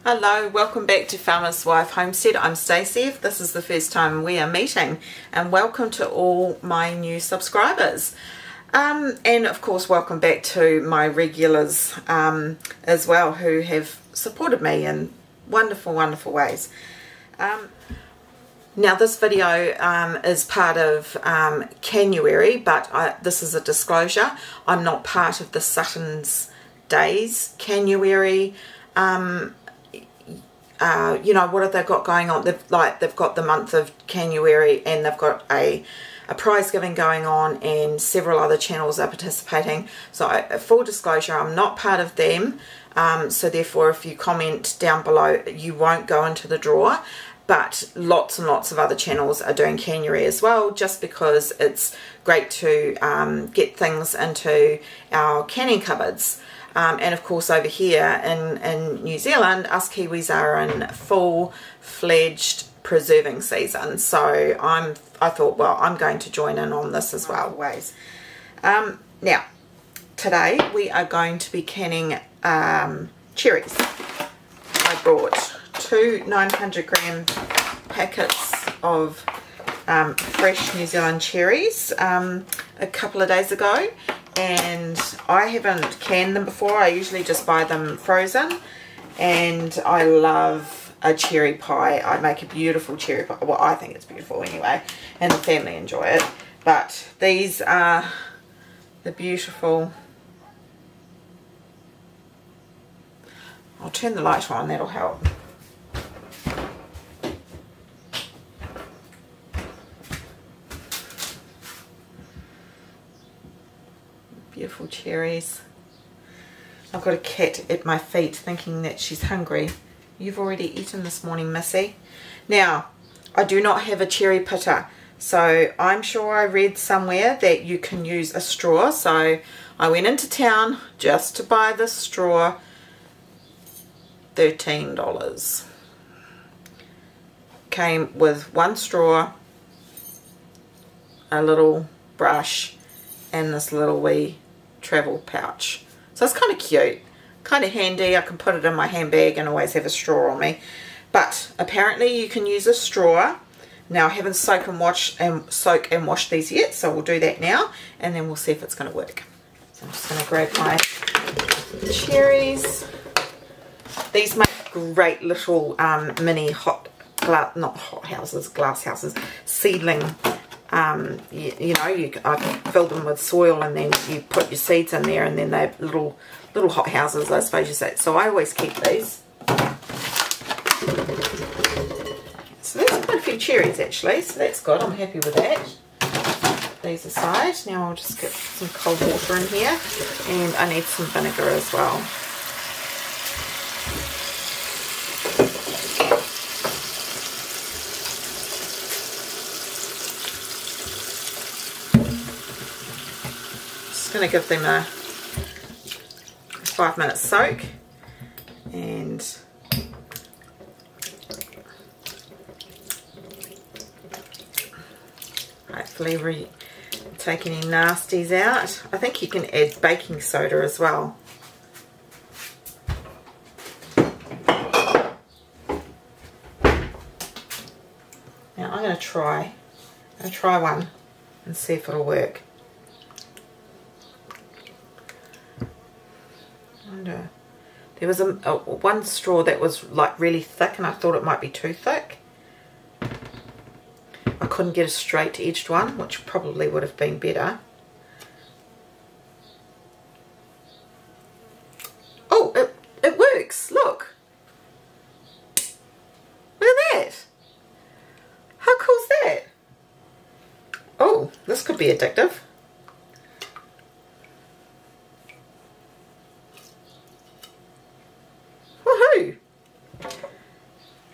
Hello, welcome back to Farmer's Wife Homestead. I'm Stacey, if this is the first time we are meeting, and welcome to all my new subscribers. And of course welcome back to my regulars as well, who have supported me in wonderful ways. Now this video is part of Canuary, but this is a disclosure. I'm not part of the Sutton's Days Canuary. You know, what have they got going on? They've got the month of Canuary, and they've got a prize giving going on, and several other channels are participating. So full disclosure, I'm not part of them, so therefore if you comment down below you won't go into the draw. But lots and lots of other channels are doing Canuary as well, just because it's great to get things into our canning cupboards. And of course over here in New Zealand, us Kiwis are in full-fledged preserving season. So I thought, well, I'm going to join in on this as well. Now, today we are going to be canning cherries. I brought two 900 gram packets of fresh New Zealand cherries a couple of days ago. And I haven't canned them before. I usually just buy them frozen, and I love a cherry pie. I make a beautiful cherry pie. Well, I think it's beautiful anyway, and the family enjoy it. But these are the beautiful... I'll turn the light on, that'll help. Beautiful cherries. I've got a cat at my feet thinking that she's hungry. You've already eaten this morning, Missy. Now, I do not have a cherry pitter, so I'm sure I read somewhere that you can use a straw. So I went into town just to buy this straw, $13. Came with one straw, a little brush, and this little wee travel pouch. So it's kind of cute, kind of handy. I can put it in my handbag and always have a straw on me. But apparently you can use a straw. Now I haven't soak and wash these yet, so we'll do that now, and then we'll see if it's going to work. So I'm just going to grab my cherries. These make great little mini glass houses, seedling. You know, I fill them with soil, and then you put your seeds in there, and then they're little hot houses, I suppose you say. So I always keep these. So there's quite a few cherries actually, so that's good. I'm happy with that. These aside, now I'll just get some cold water in here, and I need some vinegar as well. Going to give them a 5-minute soak, and hopefully take any nasties out. I think you can add baking soda as well. Now I'm going to try one and see if it'll work. There was one straw that was like really thick, and I thought it might be too thick. I couldn't get a straight edged one, which probably would have been better. Oh, it works, look. Look at that. How cool is that? Oh, this could be addictive.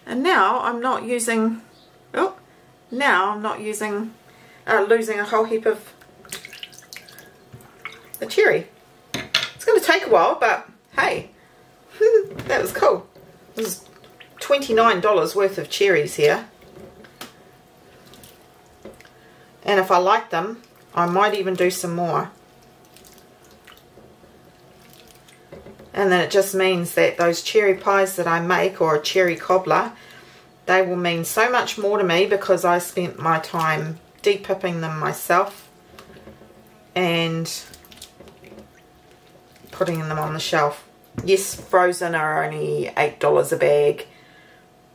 And now I'm not using, losing a whole heap of the cherry. It's going to take a while, but hey, that was cool. This is $29 worth of cherries here. And if I like them, I might even do some more. And then it just means that those cherry pies that I make, or a cherry cobbler, they will mean so much more to me because I spent my time de-pipping them myself and putting them on the shelf. Yes, frozen are only $8 a bag,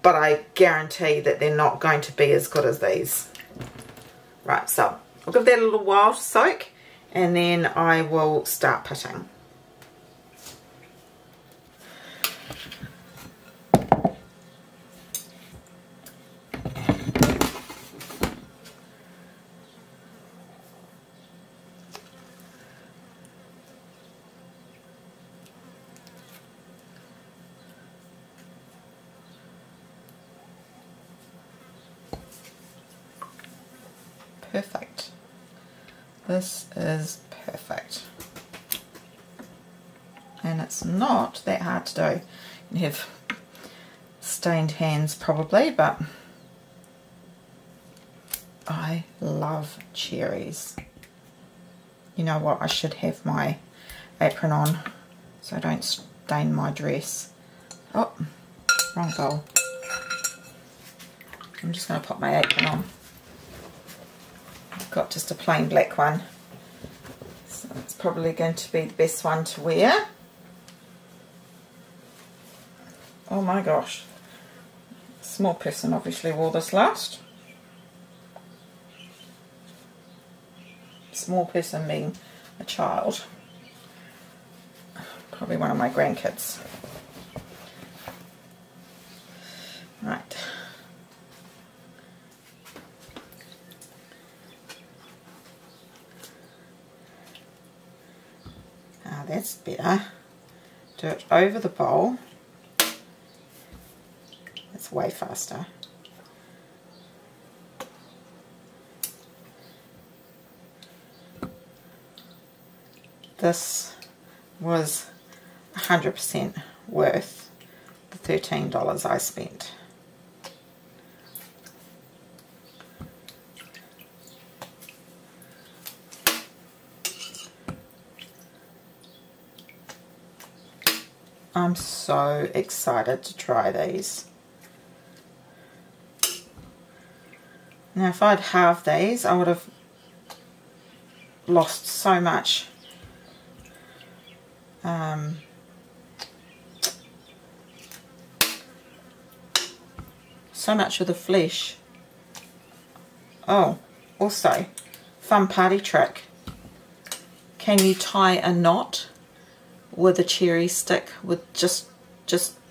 but I guarantee that they're not going to be as good as these. Right, so I'll give that a little while to soak, and then I will start pitting. Perfect. This is perfect. And it's not that hard to do. You have stained hands probably, but I love cherries. You know what? I should have my apron on so I don't stain my dress. Oh, wrong bowl. I'm just going to pop my apron on. I've got just a plain black one, so it's probably going to be the best one to wear. Oh my gosh, a small person obviously wore this last. Small person being a child, probably one of my grandkids. Right. That's better. Do it over the bowl. It's way faster. This was 100% worth the $13 I spent. I'm so excited to try these. Now if I'd halved these, I would have lost so much of the flesh. Oh, also, fun party trick. Can you tie a knot with a cherry stick with just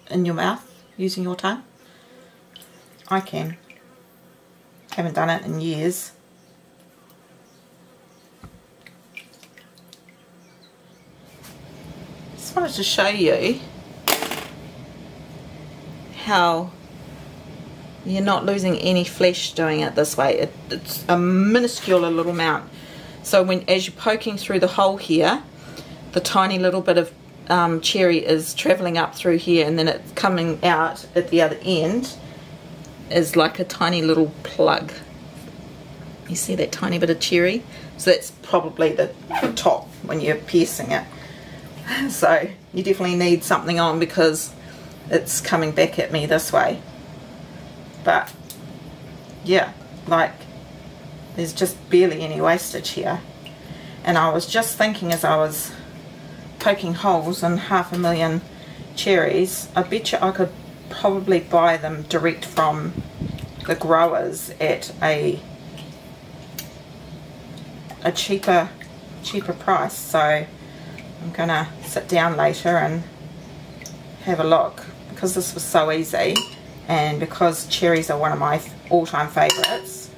in your mouth using your tongue? I can. Haven't done it in years. Just wanted to show you how you're not losing any flesh doing it this way. It's a minuscule little amount. So as you're poking through the hole here, the tiny little bit of cherry is travelling up through here, and then it's coming out at the other end is like a tiny little plug. You see that tiny bit of cherry? So that's probably the top when you're piercing it. So you definitely need something on because it's coming back at me this way. But yeah, like there's just barely any wastage here. And I was just thinking as I was poking holes in 500,000 cherries, I bet you I could probably buy them direct from the growers at a cheaper price. So I'm gonna sit down later and have a look, because this was so easy, and because cherries are one of my all-time favourites,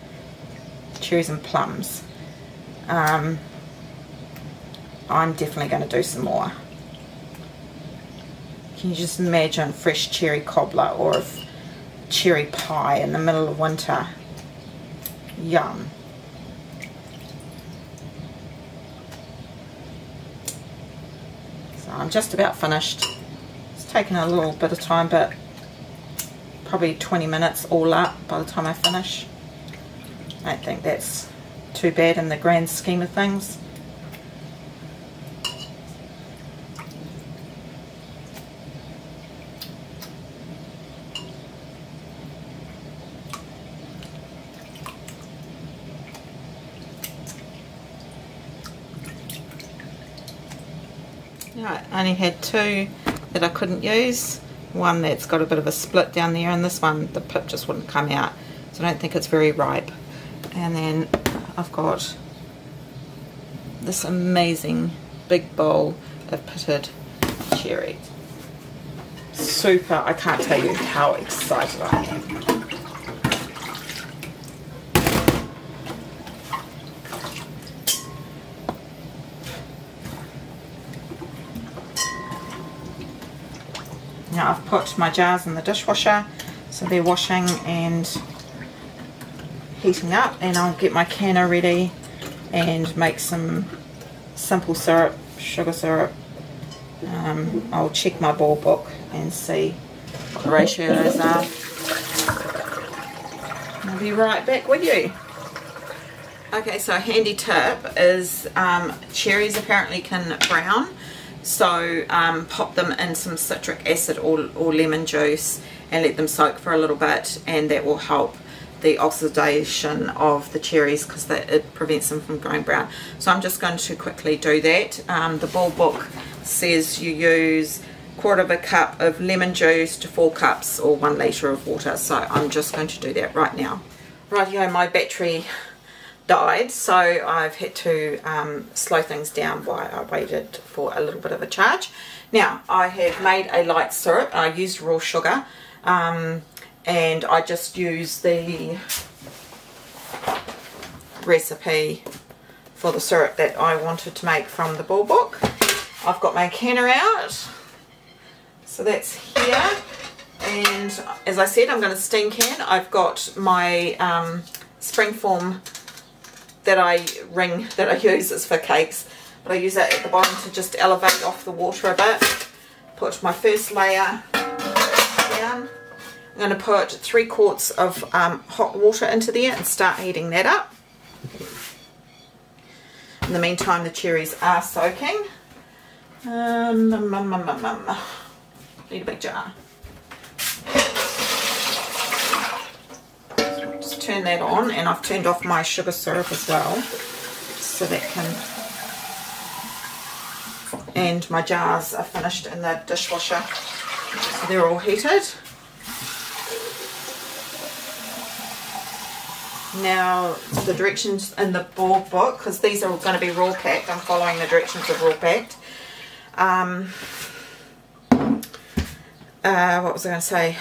cherries and plums. I'm definitely going to do some more. Can you just imagine fresh cherry cobbler or a cherry pie in the middle of winter? Yum. So I'm just about finished. It's taken a little bit of time, but probably 20 minutes all up by the time I finish. I don't think that's too bad in the grand scheme of things. I only had 2 that I couldn't use. One that's got a bit of a split down there, and this one the pip just wouldn't come out, so I don't think it's very ripe. And then I've got this amazing big bowl of pitted cherry. Super, I can't tell you how excited I am. Now I've put my jars in the dishwasher, so they're washing and heating up, and I'll get my canner ready and make some simple syrup, sugar syrup. I'll check my ball book and see what the ratios are. I'll be right back with you. Okay, so a handy tip is cherries apparently can brown. So pop them in some citric acid or lemon juice and let them soak for a little bit, and that will help the oxidation of the cherries because it prevents them from going brown. So I'm just going to quickly do that. The ball book says you use 1/4 cup of lemon juice to 4 cups or 1 litre of water. So I'm just going to do that right now. Rightio, my battery died, so I've had to slow things down while I waited for a little bit of a charge. Now I have made a light syrup. I used raw sugar, and I just used the recipe for the syrup that I wanted to make from the ball book. I've got my canner out, so that's here, and as I said, I'm going to steam can. I've got my springform that I use is for cakes, but I use that at the bottom to just elevate off the water a bit. Put my first layer down. I'm going to put 3 quarts of hot water into there and start heating that up. In the meantime, the cherries are soaking. Need a big jar. Just turn that on, and I've turned off my sugar syrup as well, so that can. And my jars are finished in the dishwasher, so they're all heated. Now the directions in the ball book, because these are going to be raw packed, I'm following the directions of raw packed. What was I going to say?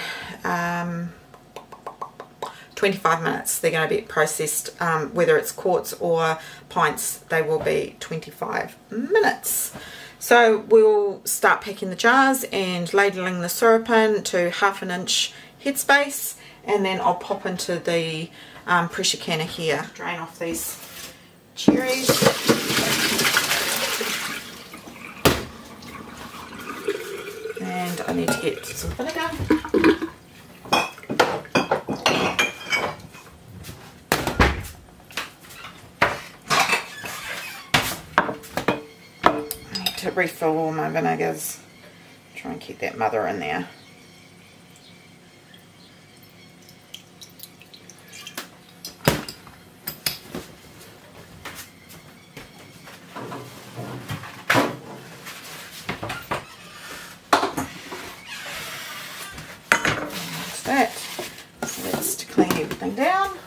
25 minutes they're going to be processed, whether it's quarts or pints, they will be 25 minutes. So we'll start packing the jars and ladling the syrup in to 1/2 inch headspace, and then I'll pop into the pressure canner here. Drain off these cherries. And I need to get some vinegar. I need to refill all my vinegars. Try and keep that mother in there. So that's to clean everything down.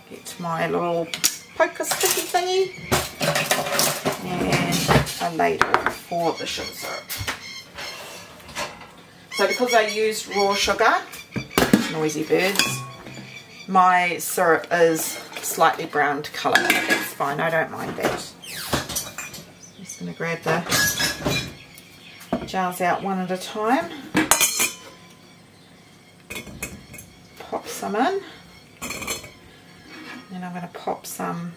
Get my little poker sticky thingy and a ladle for the sugar syrup. So because I used raw sugar, noisy birds, my syrup is slightly browned colour. That's fine, I don't mind that. I'm going to grab the jars out one at a time, pop some in, and I'm going to pop some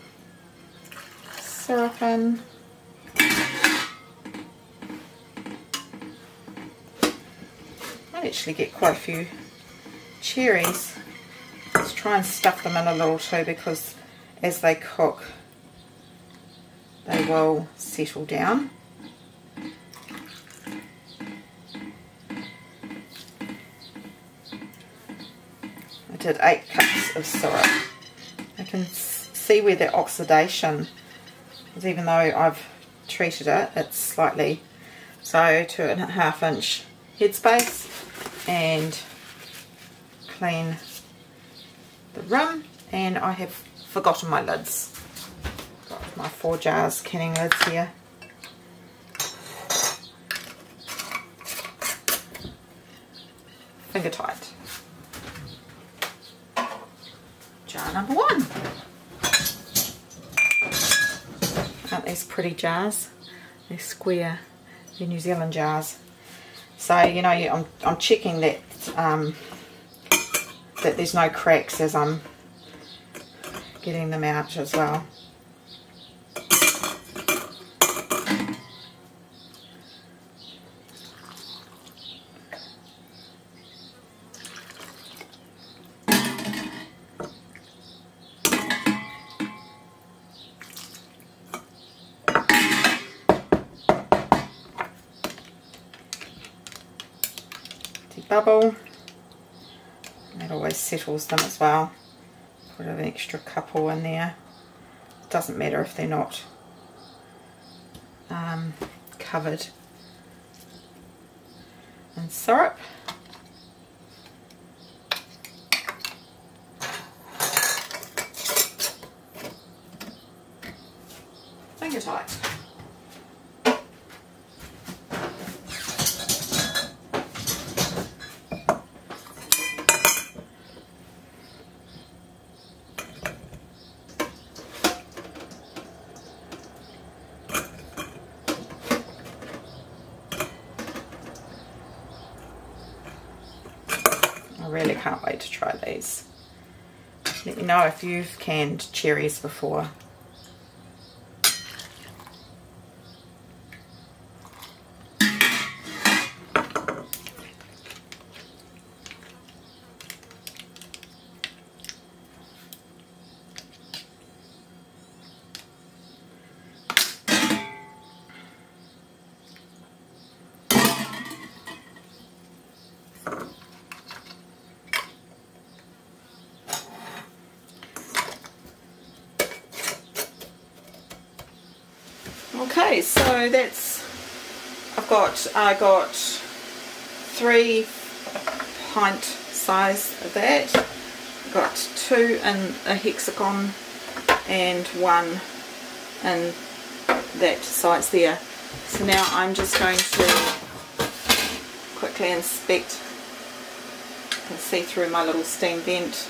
syrup in. Might actually get quite a few cherries. Let's try and stuff them in a little too, because as they cook they will settle down. I did 8 cups of syrup. can see where the oxidation is, even though I've treated it, it's slightly. So 2.5 inch headspace, and clean the rim, and I have forgotten my lids. Got my 4 jars canning lids here. Finger tight. Jar number 1. Aren't these pretty jars? They're square, they're New Zealand jars. So you know, I'm checking that that there's no cracks as I'm getting them out as well. Bubble, that always settles them as well. Put an extra couple in there. Doesn't matter if they're not covered in syrup. Finger tight. I really can't wait to try these. Let me know if you've canned cherries before. Okay, so that's, I got 3 pint size of that. I've got 2 in a hexagon and 1 in that size there. So now I'm just going to quickly inspect and see through my little steam vent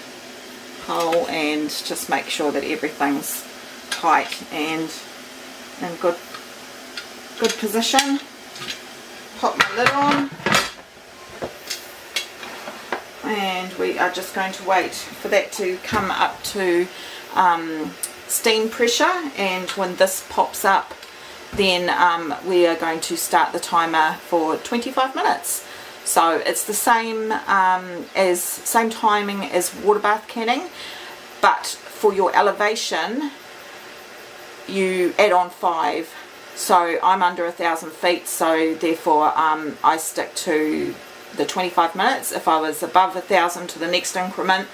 hole and just make sure that everything's tight and in good position. Pop my lid on, and we are just going to wait for that to come up to steam pressure, and when this pops up, then we are going to start the timer for 25 minutes. So it's the same timing as water bath canning, but for your elevation you add on 5. So I'm under 1,000 feet, so therefore I stick to the 25 minutes. If I was above 1,000 to the next increment,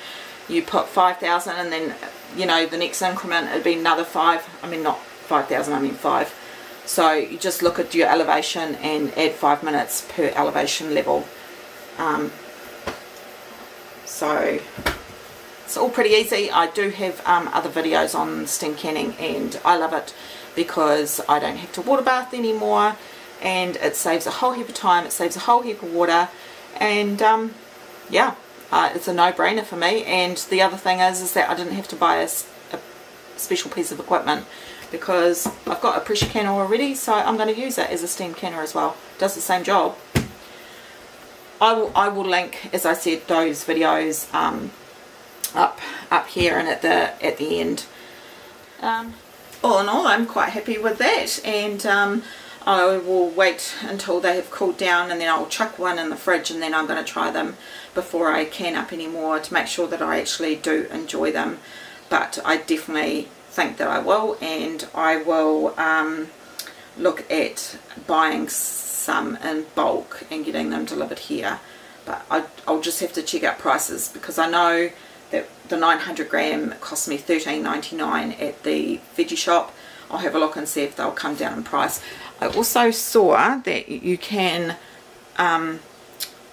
you put 5,000, and then, you know, the next increment it'd be another 5. I mean, not 5,000, I mean 5. So you just look at your elevation and add 5 minutes per elevation level. So it's all pretty easy. I do have other videos on steam canning, and I love it because I don't have to water bath anymore, and it saves a whole heap of time, it saves a whole heap of water, and yeah, it's a no-brainer for me. And the other thing is that I didn't have to buy a special piece of equipment, because I've got a pressure canner already, so I'm going to use it as a steam canner as well. It does the same job. I will link, as I said, those videos up here and at the end. All in all, I'm quite happy with that, and I will wait until they have cooled down, and then I'll chuck one in the fridge, and then I'm going to try them before I can up anymore to make sure that I actually do enjoy them. But I definitely think that I will, and I will look at buying some in bulk and getting them delivered here. But I'll just have to check out prices, because I know the 900 gram cost me $13.99 at the veggie shop. I'll have a look and see if they'll come down in price. I also saw that you can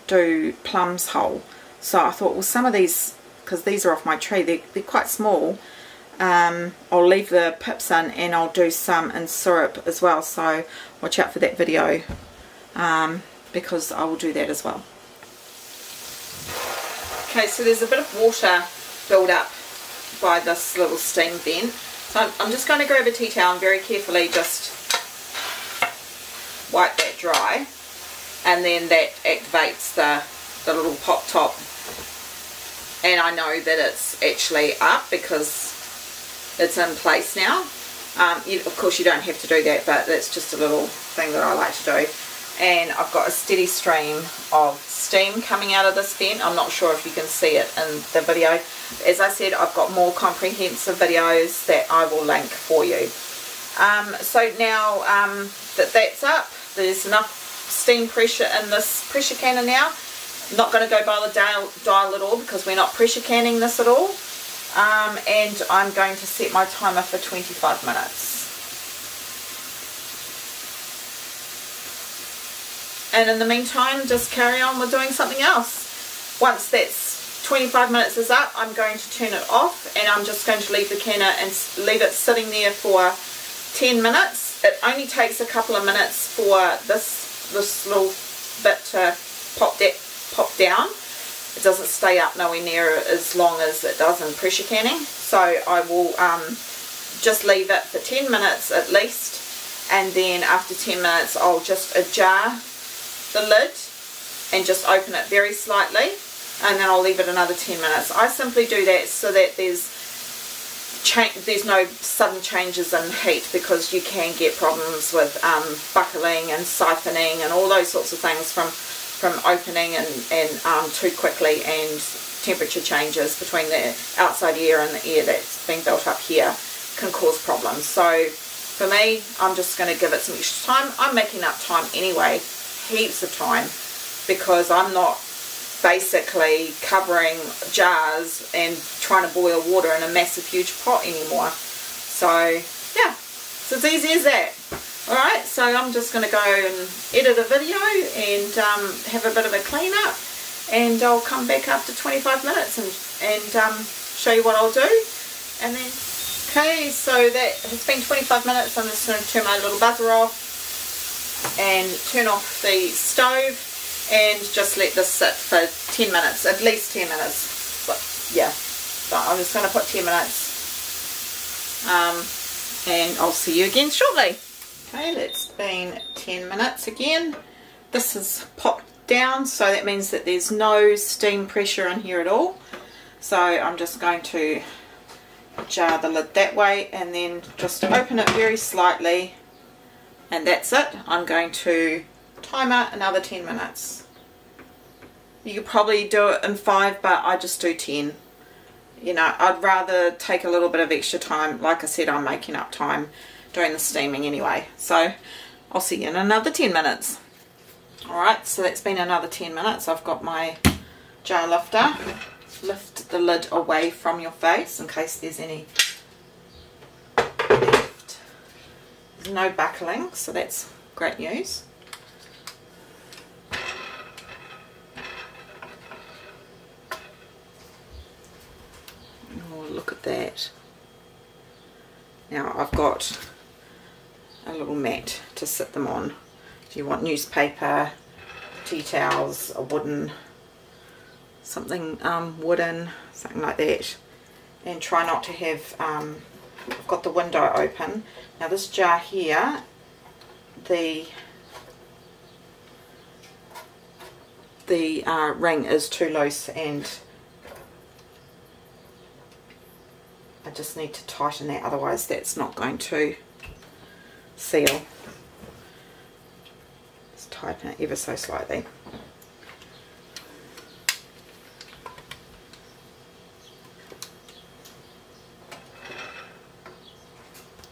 do plums whole, so I thought, well, some of these, because these are off my tree, they're quite small, I'll leave the pips in and I'll do some in syrup as well, so watch out for that video, because I will do that as well. Okay, so there's a bit of water build up by this little steam vent, so I'm just going to grab a tea towel and very carefully just wipe that dry, and then that activates the little pop top, and I know that it's actually up because it's in place now. Of course you don't have to do that, but that's just a little thing that I like to do. And I've got a steady stream of steam coming out of this vent. I'm not sure if you can see it in the video. As I said, I've got more comprehensive videos that I will link for you. So now that that's up, there's enough steam pressure in this pressure canner now. I'm not going to go by the dial at all because we're not pressure canning this at all. And I'm going to set my timer for 25 minutes. And in the meantime, just carry on with doing something else. Once that's 25 minutes is up, I'm going to turn it off, and I'm just going to leave the canner and leave it sitting there for 10 minutes. It only takes a couple of minutes for this little bit to pop down. It doesn't stay up nowhere near as long as it does in pressure canning. So I will just leave it for 10 minutes at least, and then after 10 minutes I'll just ajar the lid and just open it very slightly, and then I'll leave it another 10 minutes. I simply do that so that there's no sudden changes in heat, because you can get problems with buckling and siphoning and all those sorts of things from opening and too quickly, and temperature changes between the outside air and the air that's being built up here can cause problems. So for me, I'm just going to give it some extra time. I'm making up time anyway, heaps of time, because I'm not basically covering jars and trying to boil water in a massive huge pot anymore. So yeah, so it's easy as that. Alright, so I'm just going to go and edit a video and have a bit of a clean up, and I'll come back after 25 minutes and show you what I'll do. And then, okay, so that has been 25 minutes. I'm just going to turn my little buzzer off and turn off the stove and just let this sit for 10 minutes, at least 10 minutes. But yeah, so I'm just going to put 10 minutes, and I'll see you again shortly. Okay, that's been 10 minutes again. This has popped down, so that means that there's no steam pressure in here at all. So I'm just going to jar the lid that way and then just open it very slightly, and that's it. I'm going to timer another 10 minutes. You could probably do it in 5, but I just do 10. You know, I'd rather take a little bit of extra time. Like I said, I'm making up time doing the steaming anyway. So I'll see you in another 10 minutes. Alright, so that's been another 10 minutes. I've got my jar lifter. Lift the lid away from your face in case there's any left. There's no buckling, so that's great news. Oh, look at that. Now I've got a little mat to sit them on. Do you want newspaper, tea towels, a wooden, something wooden, something like that. And try not to have, I've got the window open. Now this jar here, the ring is too loose, and I just need to tighten that, otherwise that's not going to seal. Just tighten it ever so slightly.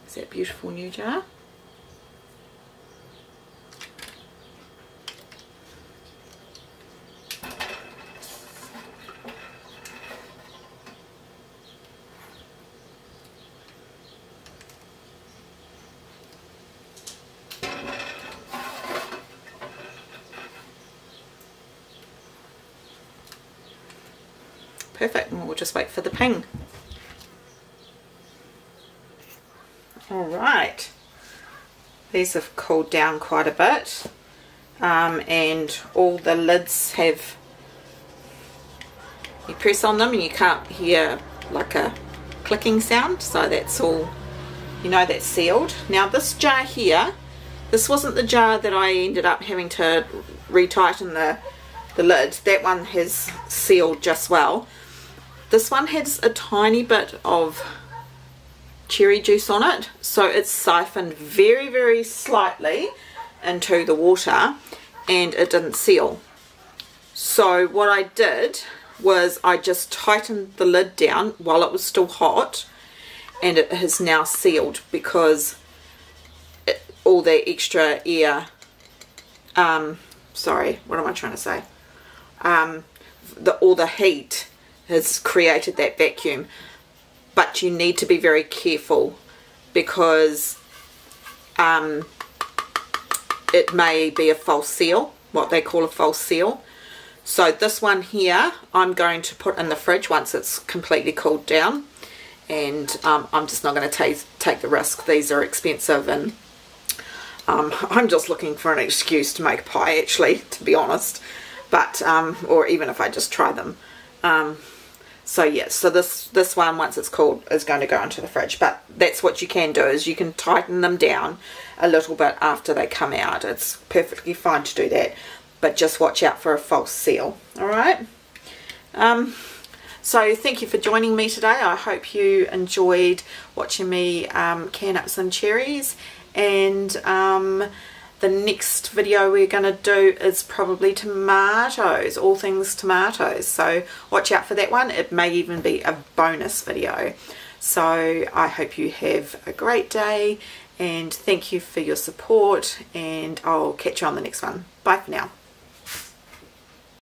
Is that beautiful new jar? perfect, and we'll just wait for the ping. Alright, these have cooled down quite a bit, and all the lids have, you press on them and you can't hear like a clicking sound, so that's all, you know, that's sealed. Now this jar here, this wasn't the jar that I ended up having to retighten the lid. That one has sealed just well. This one has a tiny bit of cherry juice on it, so it's siphoned very, very slightly into the water, and it didn't seal. So what I did was I just tightened the lid down while it was still hot, and it has now sealed because all the extra air, sorry, what am I trying to say? All the heat has created that vacuum. But you need to be very careful because it may be a false seal, what they call a false seal. So this one here I'm going to put in the fridge once it's completely cooled down, and I'm just not going to take the risk. These are expensive, and I'm just looking for an excuse to make pie, actually, to be honest. But or even if I just try them. So yeah, so this one, once it's cooled, is going to go into the fridge. But that's what you can do, is you can tighten them down a little bit after they come out. It's perfectly fine to do that, but just watch out for a false seal. Alright, so thank you for joining me today. I hope you enjoyed watching me can up some cherries, and the next video we're going to do is probably tomatoes, all things tomatoes, so watch out for that one. It may even be a bonus video. So I hope you have a great day, and thank you for your support, and I'll catch you on the next one. Bye for now.